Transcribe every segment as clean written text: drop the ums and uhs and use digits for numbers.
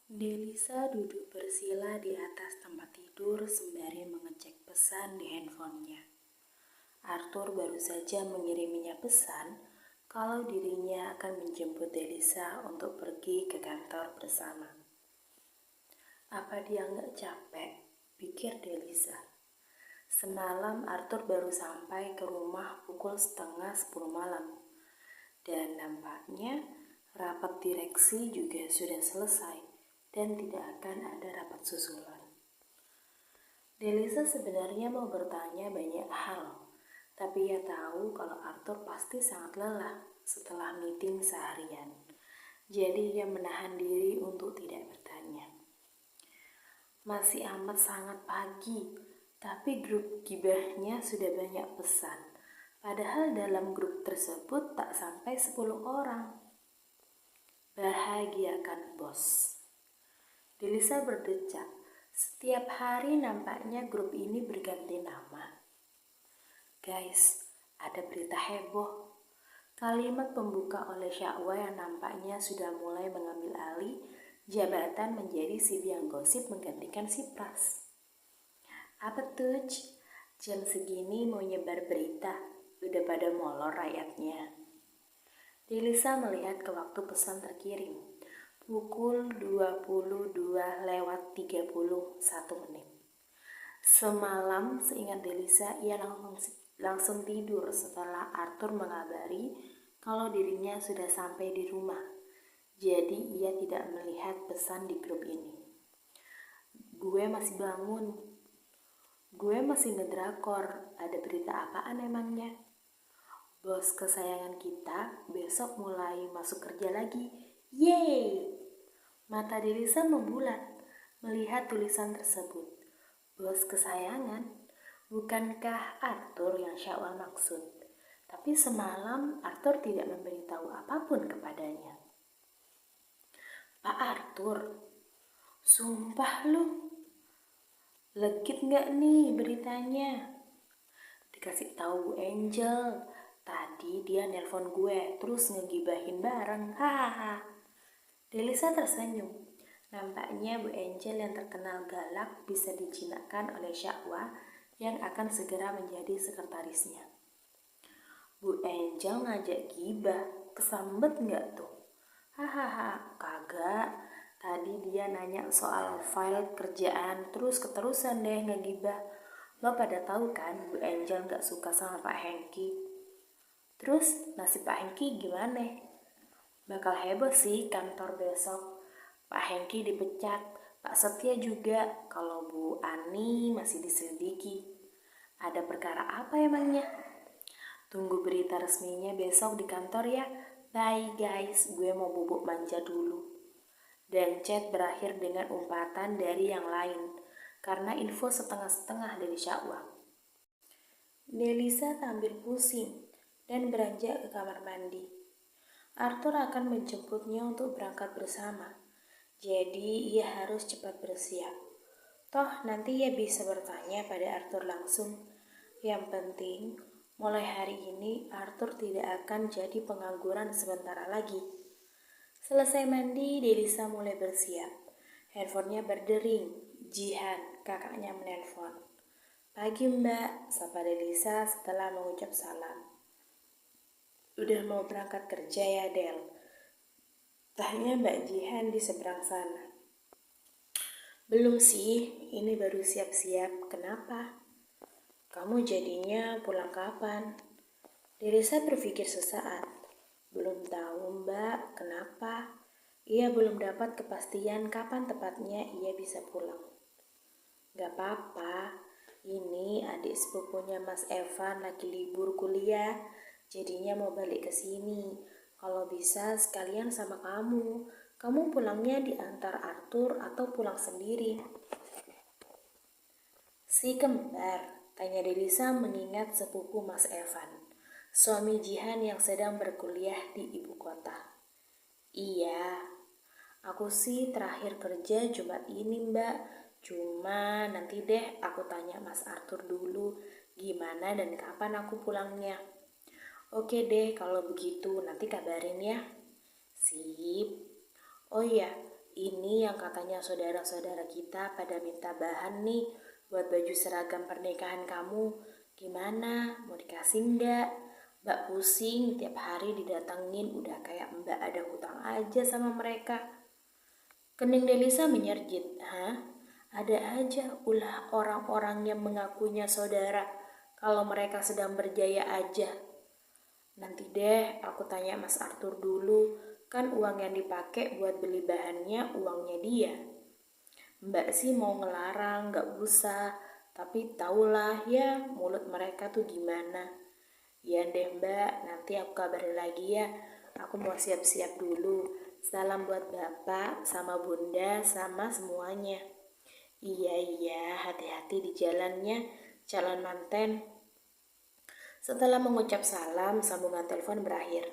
Delisa duduk bersila di atas tempat tidur sembari mengecek pesan di handphonenya. Arthur baru saja mengiriminya pesan kalau dirinya akan menjemput Delisa untuk pergi ke kantor bersama. Apa dia nggak capek? Pikir Delisa. Semalam Arthur baru sampai ke rumah pukul 9:30 malam. Dan nampaknya rapat direksi juga sudah selesai dan tidak akan ada rapat susulan. Delisa sebenarnya mau bertanya banyak hal, tapi ia tahu kalau Arthur pasti sangat lelah setelah meeting seharian. Jadi ia menahan diri untuk tidak bertanya. Masih amat sangat pagi, tapi grup gibahnya sudah banyak pesan. Padahal dalam grup tersebut tak sampai 10 orang. Bahagiakan bos. Delisa berdecak. Setiap hari nampaknya grup ini berganti nama. Guys, ada berita heboh. Kalimat pembuka oleh Syakwa yang nampaknya sudah mulai mengambil alih jabatan menjadi si biang gosip menggantikan si Pras. Apa tuh? Jam segini mau nyebar berita, udah pada molor rakyatnya. Delisa melihat ke waktu pesan terkirim, pukul 22:31. Semalam seingat Delisa ia langsung tidur setelah Arthur mengabari kalau dirinya sudah sampai di rumah. Jadi ia tidak melihat pesan di grup ini. Gue masih bangun. Gue masih ngedrakor. Ada berita apaan emangnya? Bos kesayangan kita besok mulai masuk kerja lagi. Yeay! Mata Delisa membulat melihat tulisan tersebut. Bos kesayangan? Bukankah Arthur yang Syakwa maksud? Tapi semalam Arthur tidak memberitahu apapun kepadanya. Pak Arthur, sumpah lu, legit gak nih beritanya? Dikasih tahu Bu Angel, tadi dia nelpon gue terus ngegibahin bareng, hahaha. Delisa tersenyum. Nampaknya Bu Angel yang terkenal galak bisa dijinakkan oleh Syakwa yang akan segera menjadi sekretarisnya. Bu Angel ngajak gibah, kesambet gak tuh? Hahaha, kagak. Tadi dia nanya soal file kerjaan, terus keterusan deh ngegibah. Lo pada tahu kan Bu Angel gak suka sama Pak Hengki. Terus nasib Pak Hengki gimana? Bakal heboh sih kantor besok. Pak Hengki dipecat, Pak Setia juga, kalau Bu Ani masih diselidiki. Ada perkara apa emangnya? Tunggu berita resminya besok di kantor ya. Bye guys, gue mau bubuk manja dulu. Dan chat berakhir dengan umpatan dari yang lain, karena info setengah-setengah dari Syakwa. Delisa tampil pusing dan beranjak ke kamar mandi. Arthur akan menjemputnya untuk berangkat bersama, jadi ia harus cepat bersiap. Toh nanti ia bisa bertanya pada Arthur langsung. Yang penting, mulai hari ini Arthur tidak akan jadi pengangguran sementara lagi. Selesai mandi, Delisa mulai bersiap. Handphonenya berdering. Jihan, kakaknya menelpon. Pagi mbak, sapa Delisa setelah mengucap salam. Udah mau berangkat kerja ya Del? Tanya Mbak Jihan di seberang sana. Belum sih, ini baru siap-siap. Kenapa? Kamu jadinya pulang kapan? Delisa berpikir sesaat. Belum tahu mbak, kenapa? Ia belum dapat kepastian kapan tepatnya ia bisa pulang. Gak apa-apa, ini adik sepupunya Mas Evan lagi libur kuliah, jadinya mau balik ke sini. Kalau bisa sekalian sama kamu. Kamu pulangnya diantar Arthur atau pulang sendiri? Si kembar, tanya Delisa mengingat sepupu Mas Evan, suami Jihan yang sedang berkuliah di ibu kota. Iya, aku sih terakhir kerja Jumat ini mbak. Cuma nanti deh aku tanya Mas Arthur dulu gimana dan kapan aku pulangnya. Oke deh kalau begitu nanti kabarin ya. Sip. Oh iya, Ini yang katanya saudara-saudara kita pada minta bahan nih buat baju seragam pernikahan kamu. Gimana? Mau dikasih enggak? Mbak pusing tiap hari didatengin, udah kayak mbak ada hutang aja sama mereka. Kening Delisa menyerjit. Hah? Ada aja ulah orang-orang yang mengakunya saudara kalau mereka sedang berjaya aja. Nanti deh aku tanya Mas Arthur dulu, kan uang yang dipakai buat beli bahannya uangnya dia. Mbak sih mau ngelarang, gak usah, tapi tahulah ya mulut mereka tuh gimana. Ya deh Mbak, nanti aku kabarin lagi ya, aku mau siap-siap dulu. Salam buat Bapak sama Bunda sama semuanya. Iya, hati-hati di jalannya, calon manten. Setelah mengucap salam, sambungan telepon berakhir.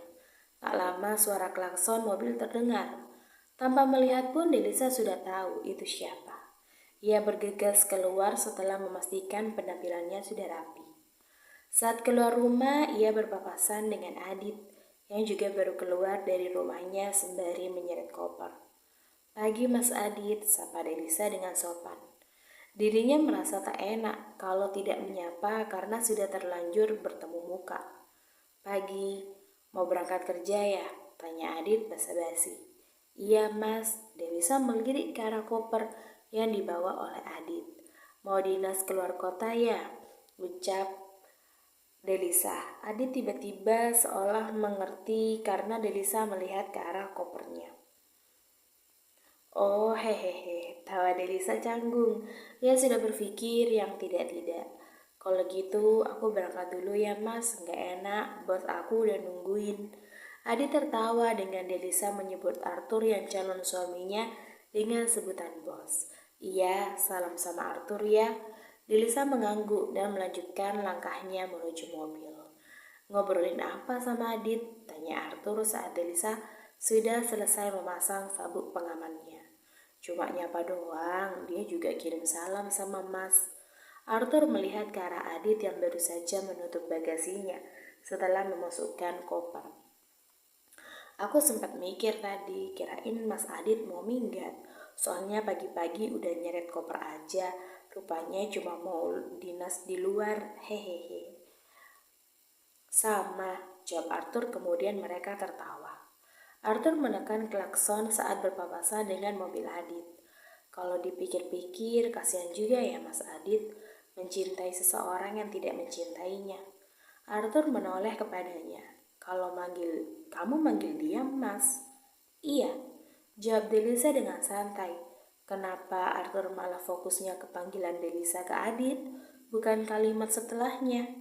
Tak lama suara klakson mobil terdengar. Tanpa melihat pun Delisa sudah tahu itu siapa. Ia bergegas keluar setelah memastikan penampilannya sudah rapi. Saat keluar rumah, ia berpapasan dengan Adit yang juga baru keluar dari rumahnya sembari menyeret koper. Pagi Mas Adit, sapa Delisa dengan sopan. Dirinya merasa tak enak kalau tidak menyapa karena sudah terlanjur bertemu muka. Pagi, mau berangkat kerja ya? Tanya Adit basa-basi. Iya mas, Delisa melirik ke arah koper yang dibawa oleh Adit. Mau dinas keluar kota ya? Ucap Delisa. Adit tiba-tiba seolah mengerti karena Delisa melihat ke arah kopernya. Oh hehehe, tawa Delisa canggung. Dia sudah berpikir yang tidak-tidak. Kalau gitu aku berangkat dulu ya mas, gak enak, bos aku udah nungguin. Adi tertawa dengan Delisa menyebut Arthur yang calon suaminya dengan sebutan bos. Iya, salam sama Arthur ya. Delisa mengangguk dan melanjutkan langkahnya menuju mobil. Ngobrolin apa sama Adit? Tanya Arthur saat Delisa sudah selesai memasang sabuk pengamannya. Cuma nyapa doang, dia juga kirim salam sama mas. Arthur melihat ke arah Adit yang baru saja menutup bagasinya setelah memasukkan koper. Aku sempat mikir tadi, kirain mas Adit mau minggat. Soalnya pagi-pagi udah nyeret koper aja, rupanya cuma mau dinas di luar, hehehe. Sama, jawab Arthur kemudian mereka tertawa. Arthur menekan klakson saat berpapasan dengan mobil Adit. Kalau dipikir-pikir, kasihan juga ya Mas Adit mencintai seseorang yang tidak mencintainya. Arthur menoleh kepadanya. Kamu manggil dia Mas? Iya, jawab Delisa dengan santai. Kenapa Arthur malah fokusnya ke panggilan Delisa ke Adit, bukan kalimat setelahnya?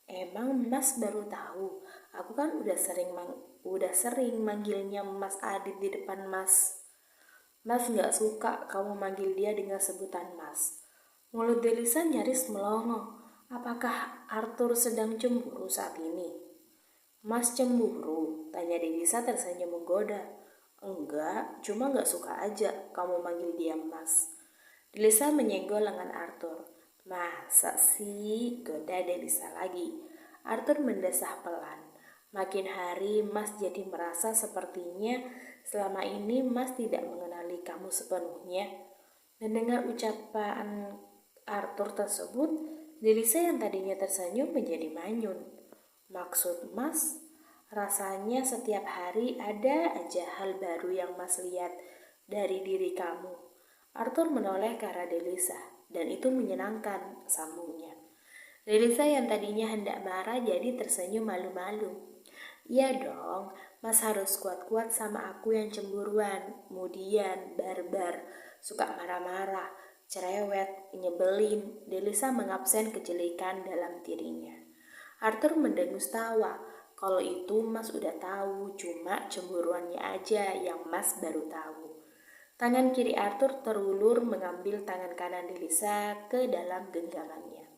Emang Mas baru tahu? Aku kan udah sering manggilnya Mas Adit di depan Mas. Mas gak suka kamu manggil dia dengan sebutan Mas. Mulut Delisa nyaris melongo. Apakah Arthur sedang cemburu saat ini? Mas cemburu? Tanya Delisa tersenyum menggoda. Enggak, cuma gak suka aja kamu manggil dia Mas. Delisa menyenggol lengan Arthur. Masa sih? Goda Delisa lagi. Arthur mendesah pelan. Makin hari Mas jadi merasa sepertinya selama ini Mas tidak mengenali kamu sepenuhnya. Mendengar ucapan Arthur tersebut, Delisa yang tadinya tersenyum menjadi manyun. Maksud Mas, rasanya setiap hari ada aja hal baru yang Mas lihat dari diri kamu. Arthur menoleh ke arah Delisa, dan itu menyenangkan, sambungnya. Delisa yang tadinya hendak marah jadi tersenyum malu-malu. Iya dong, Mas harus kuat-kuat sama aku yang cemburuan, kemudian barbar, suka marah-marah, cerewet, nyebelin. Delisa mengabsen kejelekan dalam dirinya. Arthur mendengus tawa. Kalau itu Mas udah tahu, cuma cemburuannya aja yang Mas baru tahu. Tangan kiri Arthur terulur mengambil tangan kanan Delisa ke dalam genggamannya.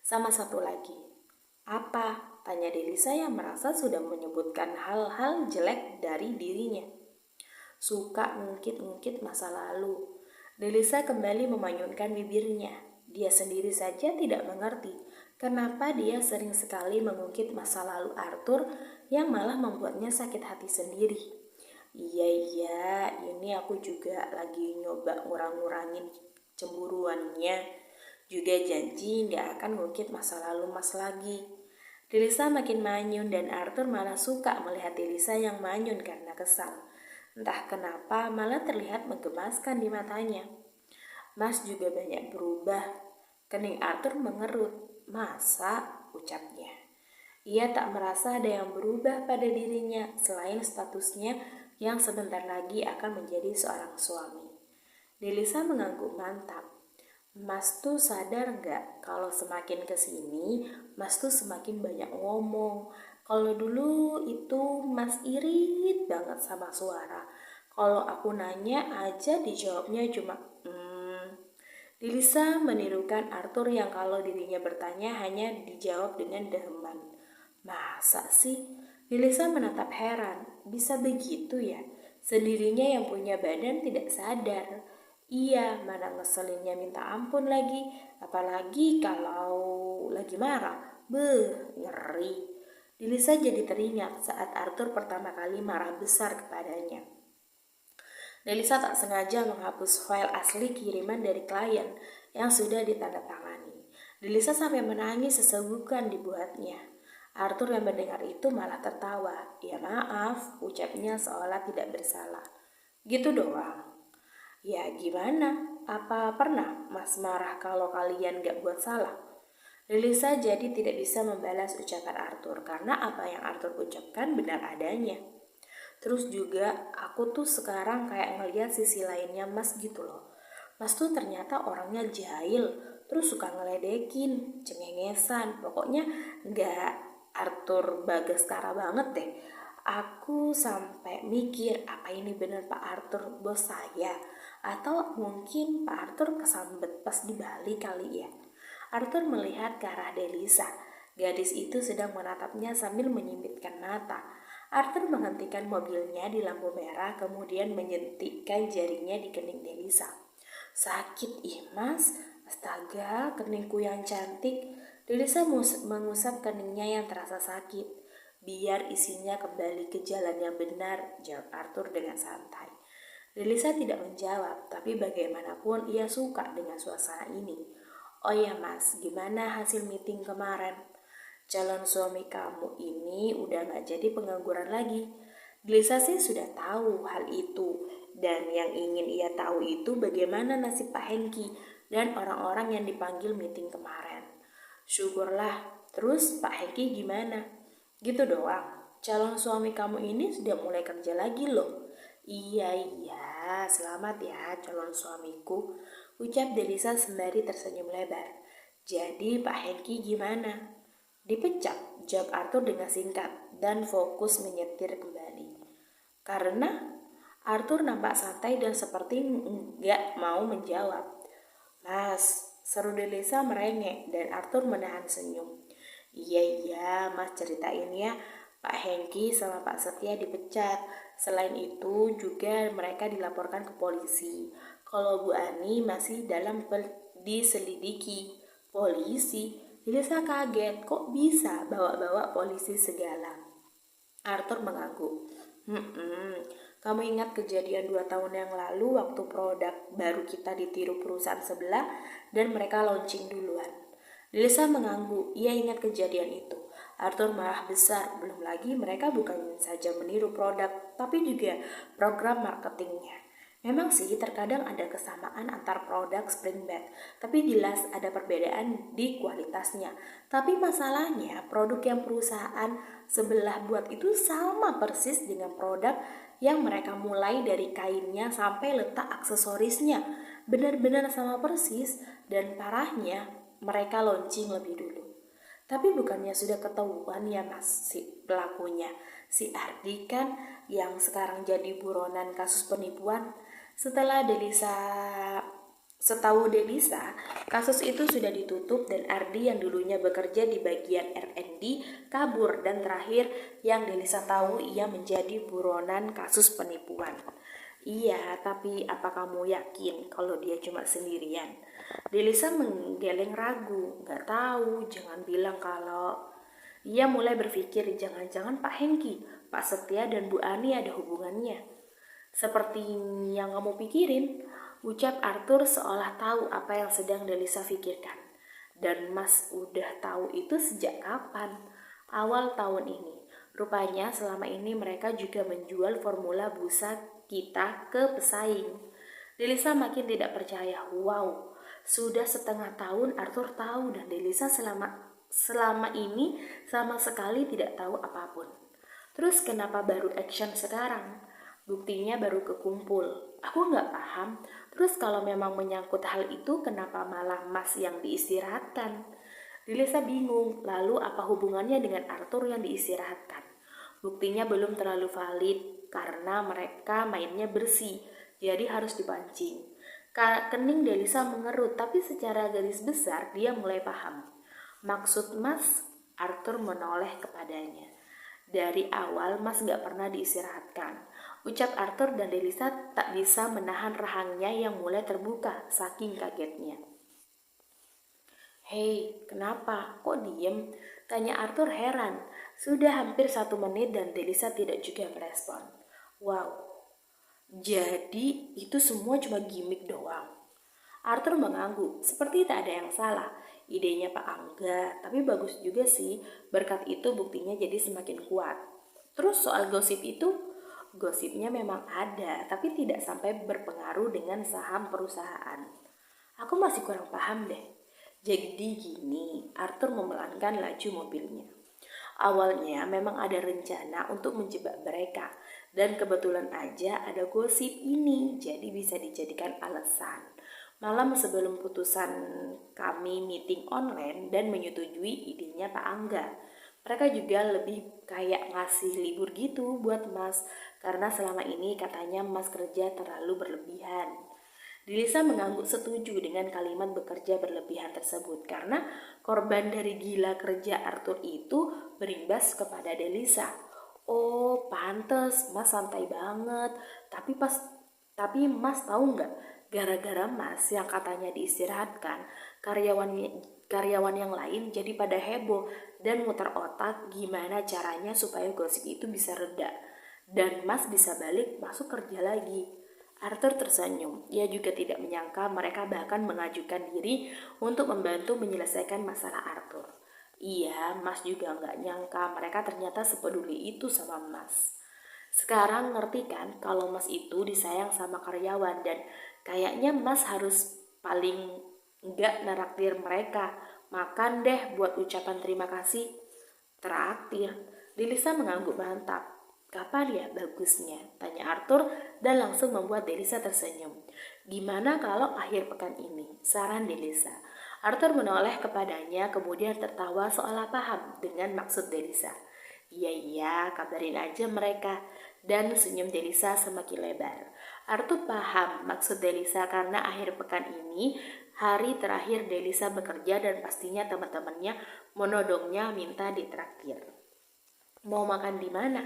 Sama satu lagi. Apa? Tanya Delisa yang merasa sudah menyebutkan hal-hal jelek dari dirinya. Suka ngungkit-ngungkit masa lalu. Delisa kembali memanyunkan bibirnya. Dia sendiri saja tidak mengerti kenapa dia sering sekali mengungkit masa lalu Arthur yang malah membuatnya sakit hati sendiri. Iya, ini aku juga lagi nyoba ngurang-ngurangin cemburuannya. Juga janji nggak akan ngukit masa lalu Mas lagi. Delisa makin manyun dan Arthur malah suka melihat Delisa yang manyun karena kesal. Entah kenapa malah terlihat menggemaskan di matanya. Mas juga banyak berubah. Kening Arthur mengerut. Masa? Ucapnya. Ia tak merasa ada yang berubah pada dirinya selain statusnya yang sebentar lagi akan menjadi seorang suami. Delisa mengangguk mantap. Mas tuh sadar nggak kalau semakin kesini, Mas tuh semakin banyak ngomong. Kalau dulu itu Mas irit banget sama suara. Kalau aku nanya aja dijawabnya cuma Delisa menirukan Arthur yang kalau dirinya bertanya hanya dijawab dengan deheman. Masa sih? Delisa menatap heran. Bisa begitu ya? Sendirinya yang punya badan tidak sadar. Iya, mana ngeselinnya minta ampun lagi. Apalagi kalau lagi marah. Beuh, ngeri. Delisa jadi teringat saat Arthur pertama kali marah besar kepadanya. Delisa tak sengaja menghapus file asli kiriman dari klien yang sudah ditandatangani. Delisa sampai menangis sesegukan dibuatnya. Arthur yang mendengar itu malah tertawa. Ya maaf, ucapnya seolah tidak bersalah. Gitu doang. Ya gimana? Apa pernah Mas marah kalau kalian gak buat salah? Delisa jadi tidak bisa membalas ucapan Arthur karena apa yang Arthur ucapkan benar adanya. Terus juga aku tuh sekarang kayak ngeliat sisi lainnya Mas gitu loh. Mas tuh ternyata orangnya jahil, terus suka ngeledekin, cengengesan. Pokoknya nggak Arthur Bagaskara banget deh. Aku sampai mikir apa ini bener Pak Arthur bos saya, atau mungkin Pak Arthur kesambet pas di Bali kali ya. Arthur melihat ke arah Delisa. Gadis itu sedang menatapnya sambil menyipitkan mata. Arthur menghentikan mobilnya di lampu merah kemudian menyentikkan jarinya di kening Delisa. Sakit ih mas, astaga keningku yang cantik. Delisa mengusap keningnya yang terasa sakit. Biar isinya kembali ke jalan yang benar, jawab Arthur dengan santai. Delisa tidak menjawab, tapi bagaimanapun ia suka dengan suasana ini. Oh ya mas, gimana hasil meeting kemarin? Calon suami kamu ini udah gak jadi pengangguran lagi. Delisa sih sudah tahu hal itu. Dan yang ingin ia tahu itu bagaimana nasib Pak Hengki dan orang-orang yang dipanggil meeting kemarin. Syukurlah, terus Pak Hengki gimana? Gitu doang. Calon suami kamu ini sudah mulai kerja lagi loh. Iya, selamat ya calon suamiku, ucap Delisa sembari tersenyum lebar. Jadi Pak Hengki gimana? Dipecat, jawab Arthur dengan singkat dan fokus menyetir kembali. Karena Arthur nampak santai dan seperti enggak mau menjawab. Mas, seru Delisa merengek dan Arthur menahan senyum. Iya, mas ceritain ya. Pak Hengki sama Pak Setia dipecat. Selain itu juga mereka dilaporkan ke polisi. Kalau Bu Ani masih dalam diselidiki. Polisi? Delisa kaget, kok bisa bawa-bawa polisi segala? Arthur mengangguk. Kamu ingat kejadian 2 tahun yang lalu waktu produk baru kita ditiru perusahaan sebelah dan mereka launching duluan? Delisa mengangguk, ia ingat kejadian itu. Arthur marah besar, belum lagi mereka bukan saja meniru produk, tapi juga program marketingnya. Memang sih terkadang ada kesamaan antar produk Springbed, tapi jelas ada perbedaan di kualitasnya. Tapi masalahnya produk yang perusahaan sebelah buat itu sama persis dengan produk yang mereka mulai dari kainnya sampai letak aksesorisnya. Benar-benar sama persis dan parahnya mereka launching lebih dulu. Tapi bukannya sudah ketahuan ya mas si pelakunya, si Ardi kan yang sekarang jadi buronan kasus penipuan. Setahu Delisa, kasus itu sudah ditutup dan Ardi yang dulunya bekerja di bagian R&D kabur dan terakhir yang Delisa tahu ia menjadi buronan kasus penipuan. Iya, tapi apa kamu yakin kalau dia cuma sendirian? Delisa menggeleng ragu, gak tahu, jangan bilang kalau... Ia mulai berpikir jangan-jangan Pak Hengki, Pak Setia dan Bu Ani ada hubungannya. Seperti yang kamu pikirin, ucap Arthur seolah tahu apa yang sedang Delisa pikirkan. Dan Mas udah tahu itu sejak kapan? Awal tahun ini. Rupanya selama ini mereka juga menjual formula busa kita ke pesaing. Delisa makin tidak percaya. Wow, sudah setengah tahun Arthur tahu dan Delisa selama ini sama sekali tidak tahu apapun. Terus kenapa baru action sekarang? Buktinya baru kekumpul. Aku nggak paham. Terus kalau memang menyangkut hal itu, kenapa malah Mas yang diistirahatkan? Delisa bingung. Lalu apa hubungannya dengan Arthur yang diistirahatkan? Buktinya belum terlalu valid karena mereka mainnya bersih, jadi harus dipancing. Kening Delisa mengerut, tapi secara garis besar dia mulai paham. Maksud Mas, Arthur menoleh kepadanya. Dari awal Mas gak pernah diistirahatkan. Ucap Arthur dan Delisa tak bisa menahan rahangnya yang mulai terbuka saking kagetnya. Hei, kenapa? Kok diem? Tanya Arthur heran. Sudah hampir 1 menit dan Delisa tidak juga merespon. Wow, jadi itu semua cuma gimmick doang. Arthur mengangguk, seperti tak ada yang salah. Idenya Pak Angga, tapi bagus juga sih. Berkat itu buktinya jadi semakin kuat. Terus soal gosip itu, gosipnya memang ada, tapi tidak sampai berpengaruh dengan saham perusahaan. Aku masih kurang paham deh. Jadi gini, Arthur memelankan laju mobilnya. Awalnya memang ada rencana untuk menjebak mereka, dan kebetulan aja ada gosip ini, jadi bisa dijadikan alasan. Malam sebelum putusan kami meeting online dan menyetujui idenya Pak Angga. Mereka juga lebih kayak ngasih libur gitu buat Mas, karena selama ini katanya Mas kerja terlalu berlebihan. Delisa mengangguk setuju dengan kalimat bekerja berlebihan tersebut karena korban dari gila kerja Arthur itu berimbas kepada Delisa. Oh, pantes Mas santai banget. Tapi Mas tahu nggak? Gara-gara Mas yang katanya diistirahatkan, karyawan yang lain jadi pada heboh dan muter otak gimana caranya supaya gosip itu bisa reda dan Mas bisa balik masuk kerja lagi. Arthur tersenyum. Ia juga tidak menyangka mereka bahkan mengajukan diri untuk membantu menyelesaikan masalah Arthur. Iya, Mas juga nggak nyangka mereka ternyata sepeduli itu sama Mas. Sekarang ngerti kan kalau Mas itu disayang sama karyawan dan kayaknya Mas harus paling nggak neraktir mereka. Makan deh buat ucapan terima kasih. Traktir. Delisa mengangguk mantap. Kapan ya bagusnya? Tanya Arthur dan langsung membuat Delisa tersenyum. Gimana kalau akhir pekan ini? Saran Delisa. Arthur menoleh kepadanya kemudian tertawa seolah paham dengan maksud Delisa. Iya, kabarin aja mereka. Dan senyum Delisa semakin lebar. Arthur paham maksud Delisa karena akhir pekan ini hari terakhir Delisa bekerja dan pastinya teman-temannya menodongnya minta ditraktir. Mau makan di mana?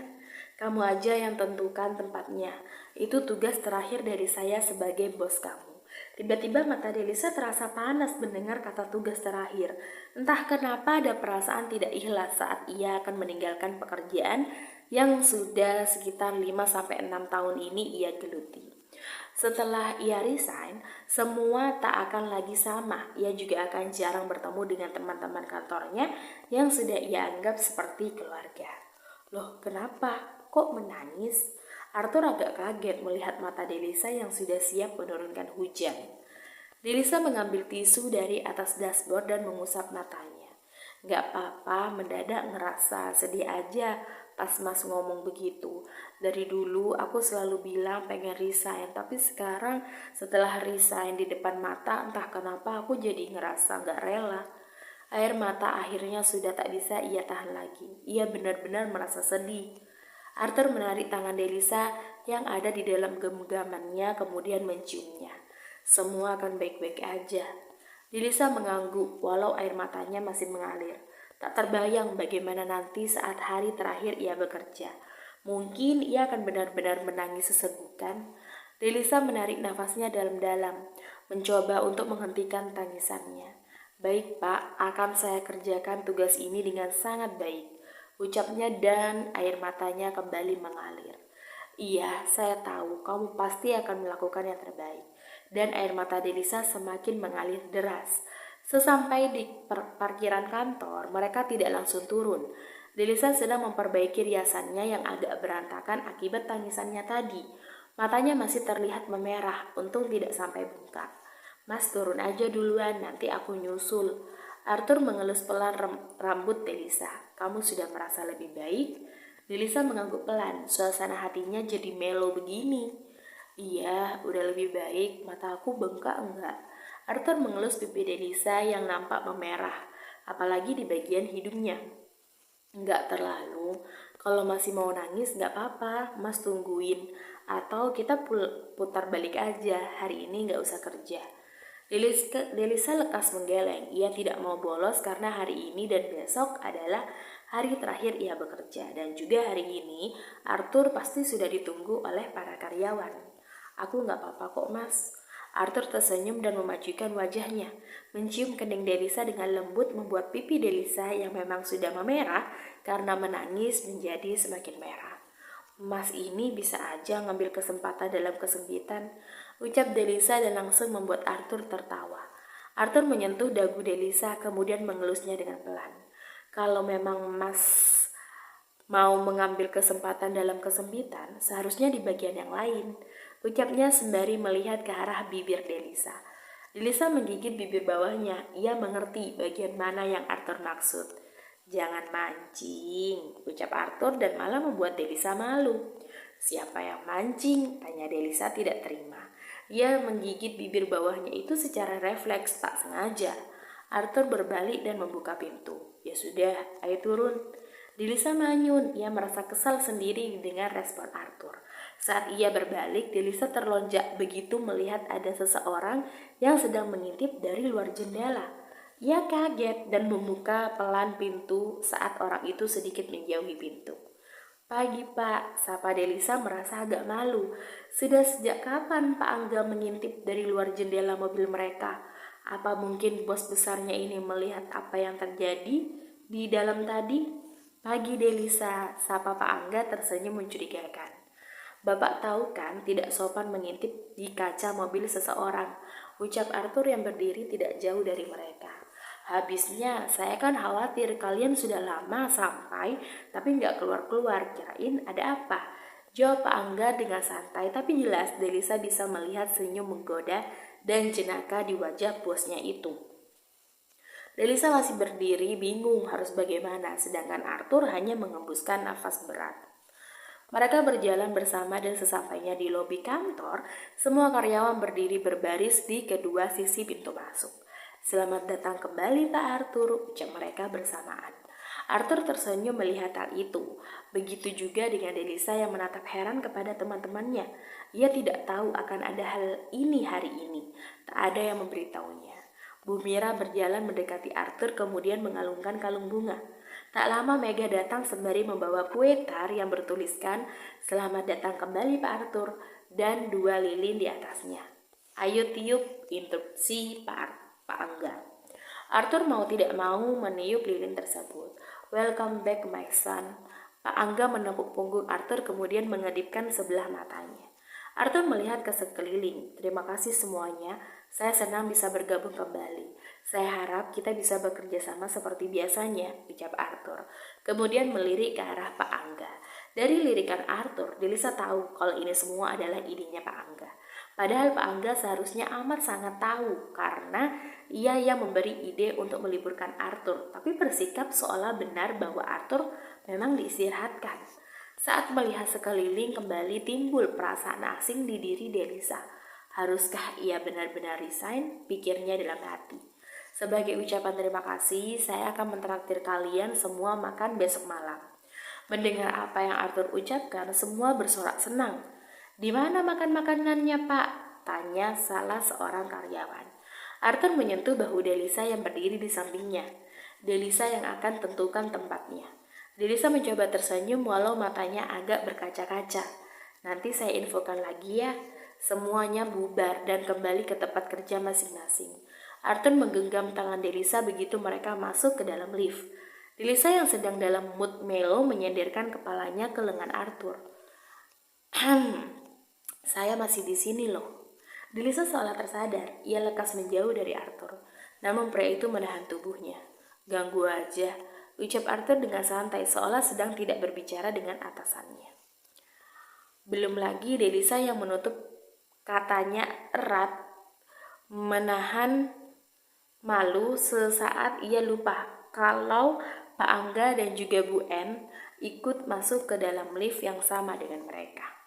Kamu aja yang tentukan tempatnya. Itu tugas terakhir dari saya sebagai bos kamu. Tiba-tiba mata Delisa terasa panas mendengar kata tugas terakhir. Entah kenapa ada perasaan tidak ikhlas saat ia akan meninggalkan pekerjaan yang sudah sekitar 5-6 tahun ini ia geluti. Setelah ia resign, semua tak akan lagi sama. Ia juga akan jarang bertemu dengan teman-teman kantornya yang sudah ia anggap seperti keluarga. Loh, kenapa? Kok menangis? Arthur agak kaget melihat mata Delisa yang sudah siap menurunkan hujan. Delisa mengambil tisu dari atas dashboard dan mengusap matanya. Gak apa-apa, mendadak ngerasa sedih aja pas Mas ngomong begitu. Dari dulu aku selalu bilang pengen resign, tapi sekarang setelah resign di depan mata entah kenapa aku jadi ngerasa gak rela. Air mata akhirnya sudah tak bisa ia tahan lagi. Ia benar-benar merasa sedih. Arthur menarik tangan Delisa yang ada di dalam genggamannya kemudian menciumnya. Semua akan baik-baik aja. Delisa mengangguk walau air matanya masih mengalir. Tak terbayang bagaimana nanti saat hari terakhir ia bekerja. Mungkin ia akan benar-benar menangis sesegukan. Delisa menarik nafasnya dalam-dalam, mencoba untuk menghentikan tangisannya. Baik Pak, akan saya kerjakan tugas ini dengan sangat baik. Ucapnya dan air matanya kembali mengalir. Iya, saya tahu kamu pasti akan melakukan yang terbaik. Dan air mata Delisa semakin mengalir deras. Sesampai di parkiran kantor, mereka tidak langsung turun. Delisa sedang memperbaiki riasannya yang agak berantakan akibat tangisannya tadi. Matanya masih terlihat memerah, untung tidak sampai bengkak. Mas turun aja duluan, nanti aku nyusul. Arthur mengelus pelan rambut Delisa. Kamu sudah merasa lebih baik? Delisa mengangguk pelan, suasana hatinya jadi melo begini. Iya, udah lebih baik, mata aku bengkak enggak? Arthur mengelus pipi Delisa yang nampak memerah, apalagi di bagian hidungnya. Enggak terlalu, kalau masih mau nangis enggak apa-apa, mas tungguin. Atau kita putar balik aja, hari ini enggak usah kerja. Delisa lekas menggeleng. Ia tidak mau bolos karena hari ini dan besok adalah hari terakhir ia bekerja. Dan juga hari ini Arthur pasti sudah ditunggu oleh para karyawan. Aku nggak apa-apa kok mas. Arthur tersenyum dan memajukan wajahnya. Mencium kening Delisa dengan lembut membuat pipi Delisa yang memang sudah memerah karena menangis menjadi semakin merah. Mas ini bisa aja ngambil kesempatan dalam kesempitan, ucap Delisa dan langsung membuat Arthur tertawa. Arthur menyentuh dagu Delisa kemudian mengelusnya dengan pelan. Kalau memang Mas mau mengambil kesempatan dalam kesempitan, seharusnya di bagian yang lain, ucapnya sembari melihat ke arah bibir Delisa. Delisa menggigit bibir bawahnya, ia mengerti bagian mana yang Arthur maksud. Jangan mancing, ucap Arthur dan malah membuat Delisa malu. Siapa yang mancing? Tanya Delisa tidak terima. Ia menggigit bibir bawahnya itu secara refleks, tak sengaja. Arthur berbalik dan membuka pintu. Ya sudah, ayo turun. Delisa manyun, ia merasa kesal sendiri dengan respon Arthur. Saat ia berbalik, Delisa terlonjak begitu melihat ada seseorang yang sedang mengintip dari luar jendela. Ia kaget dan membuka pelan pintu saat orang itu sedikit menjauhi pintu. Pagi Pak, sapa Delisa merasa agak malu. Sudah sejak kapan Pak Angga mengintip dari luar jendela mobil mereka? Apa mungkin bos besarnya ini melihat apa yang terjadi di dalam tadi? Pagi Delisa, sapa Pak Angga tersenyum mencurigakan. Bapak tahu kan tidak sopan mengintip di kaca mobil seseorang, ucap Arthur yang berdiri tidak jauh dari mereka. Habisnya saya kan khawatir kalian sudah lama sampai tapi nggak keluar-keluar, kirain ada apa. Jawab Pak Angga dengan santai tapi jelas Delisa bisa melihat senyum menggoda dan jenaka di wajah bosnya itu. Delisa masih berdiri bingung harus bagaimana sedangkan Arthur hanya mengembuskan nafas berat. Mereka berjalan bersama dan sesampainya di lobi kantor, semua karyawan berdiri berbaris di kedua sisi pintu masuk. Selamat datang kembali Pak Arthur, ucap mereka bersamaan. Arthur tersenyum melihat hal itu. Begitu juga dengan Delisa yang menatap heran kepada teman-temannya. Ia tidak tahu akan ada hal ini hari ini. Tak ada yang memberitahunya. Bu Mira berjalan mendekati Arthur kemudian mengalungkan kalung bunga. Tak lama Mega datang sembari membawa kue tar yang bertuliskan "Selamat datang kembali Pak Arthur" dan 2 lilin di atasnya. Ayo tiup, instruksi Pak Angga. Arthur mau tidak mau meniup lilin tersebut. Welcome back my son. Pak Angga menepuk punggung Arthur kemudian mengedipkan sebelah matanya. Arthur melihat ke sekeliling. Terima kasih semuanya. Saya senang bisa bergabung kembali. Saya harap kita bisa bekerja sama seperti biasanya, ucap Arthur. Kemudian melirik ke arah Pak Angga. Dari lirikan Arthur, Delisa tahu kalau ini semua adalah idenya Pak Angga. Padahal Pak Angga seharusnya amat sangat tahu karena ia yang memberi ide untuk meliburkan Arthur, tapi bersikap seolah benar bahwa Arthur memang diistirahatkan. Saat melihat sekeliling kembali timbul perasaan asing di diri Delisa. Haruskah ia benar-benar resign? Pikirnya dalam hati. Sebagai ucapan terima kasih, saya akan mentraktir kalian semua makan besok malam. Mendengar apa yang Arthur ucapkan, semua bersorak senang. Di mana makan makanannya, Pak? Tanya salah seorang karyawan. Arthur menyentuh bahu Delisa yang berdiri di sampingnya. Delisa yang akan tentukan tempatnya. Delisa mencoba tersenyum walau matanya agak berkaca-kaca. Nanti saya infokan lagi ya. Semuanya bubar dan kembali ke tempat kerja masing-masing. Arthur menggenggam tangan Delisa begitu mereka masuk ke dalam lift. Delisa yang sedang dalam mood melo menyenderkan kepalanya ke lengan Arthur. Saya masih di sini loh. Delisa seolah tersadar. Ia lekas menjauh dari Arthur. Namun pria itu menahan tubuhnya. Ganggu aja, ucap Arthur dengan santai seolah sedang tidak berbicara dengan atasannya. Belum lagi Delisa yang menutup katanya erat, menahan malu sesaat ia lupa kalau Pak Angga dan juga Bu En ikut masuk ke dalam lift yang sama dengan mereka.